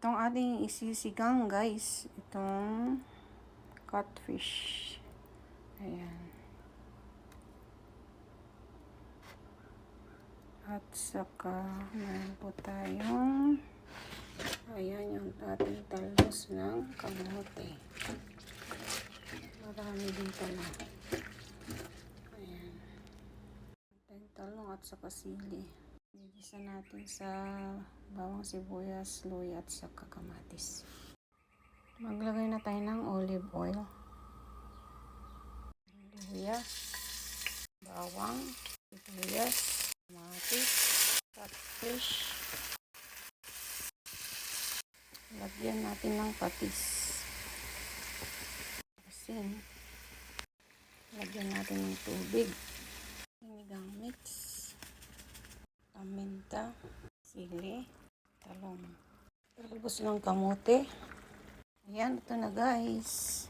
Itong ating isisigang guys, itong catfish. Ayan. At saka meron po tayong ayan yung ating talbos ng kamote. Marami din pala. Ayan. Ating talong at saka sili. Igisa natin sa bawang sibuyas, luya at saka kamatis. Maglagay na tayo ng olive oil. Luya, bawang, sibuyas, kamatis, catfish. Lagyan natin ng patis. Asin. Lagyan natin ng tubig. Sinigang mix. Paminta. Sili. Talong. Talbos ng kamote. Ayan, ito na guys.